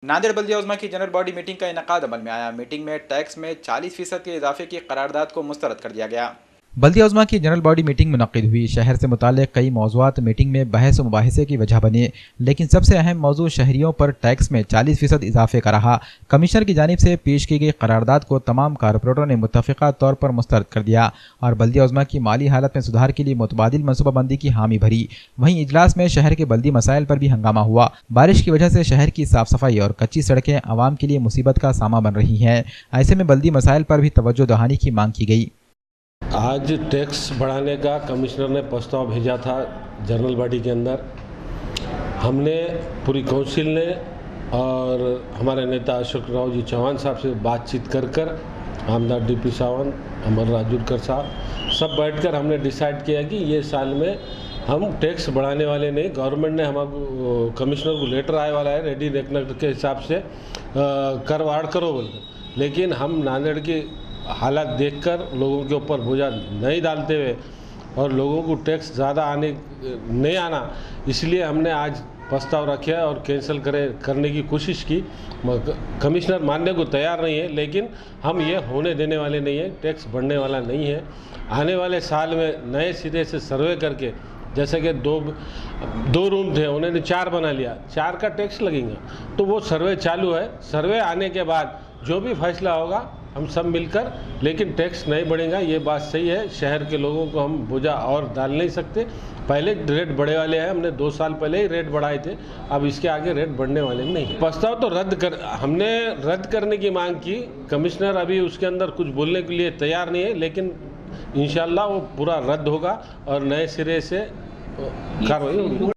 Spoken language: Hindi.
नांदेड़ बल्दिया उज़्मा की जनरल बॉडी मीटिंग का इनेकाद अमल में आया। मीटिंग में टैक्स में 40% के इजाफे की करारदाद को मुस्तरद कर दिया गया। बल्दिया उज़्मा की जनरल बॉडी मीटिंग मुनक्किद हुई। शहर से मुताल्लिक़ कई मौज़ूआत मीटिंग में बहस व मुबाहिसे की वजह बने, लेकिन सबसे अहम मौजू शहरियों पर टैक्स में 40% इजाफे का रहा। कमिश्नर की जानिब से पेश की गई करारदाद को तमाम कारपोरेटरों ने मुत्तफ़िक़ा तौर पर मुस्तरद कर दिया और बल्दिया उज़्मा की माली हालत में सुधार के लिए मुतबादिल मनसूबाबंदी की हामी भरी। वहीं इजलास में शहर के बल्दी मसाइल पर भी हंगामा हुआ। बारिश की वजह से शहर की साफ सफाई और कच्ची सड़कें आवाम के लिए मुसीबत का सामा बन रही हैं। ऐसे में बल्दी मसाइल पर भी तवज्जो दहानी की मांग की गई। आज टैक्स बढ़ाने का कमिश्नर ने प्रस्ताव भेजा था जनरल बॉडी के अंदर। हमने पूरी काउंसिल ने और हमारे नेता अशोक राव जी चौहान साहब से बातचीत कर आमदार डीपी सावंत, अमर राजूरकर साहब सब बैठकर हमने डिसाइड किया कि ये साल में हम टैक्स बढ़ाने वाले नहीं। गवर्नमेंट ने हमको कमिश्नर को लेटर आए वाला है रेडी रखने के हिसाब से करवाड़ करो बोलकर, लेकिन हम नांदेड़ की हालात देखकर लोगों के ऊपर बोझा नहीं डालते हुए और लोगों को टैक्स ज़्यादा नहीं आना, इसलिए हमने आज प्रस्ताव रखे और कैंसिल करने की कोशिश की। कमिश्नर मानने को तैयार नहीं है, लेकिन हम ये होने देने वाले नहीं है। टैक्स बढ़ने वाला नहीं है। आने वाले साल में नए सिरे से सर्वे करके, जैसे कि दो रूम थे उन्होंने 4 बना लिया, 4 का टैक्स लगेगा, तो वो सर्वे चालू है। सर्वे आने के बाद जो भी फैसला होगा हम सब मिलकर, लेकिन टैक्स नहीं बढ़ेगा, ये बात सही है। शहर के लोगों को हम बोझा और डाल नहीं सकते। पहले रेट बढ़े वाले हैं, हमने 2 साल पहले ही रेट बढ़ाए थे, अब इसके आगे रेट बढ़ने वाले नहीं। प्रस्ताव तो हमने रद्द करने की मांग की। कमिश्नर अभी उसके अंदर कुछ बोलने के लिए तैयार नहीं है, लेकिन इंशाल्लाह वो पूरा रद्द होगा और नए सिरे से कार्रवाई होगी।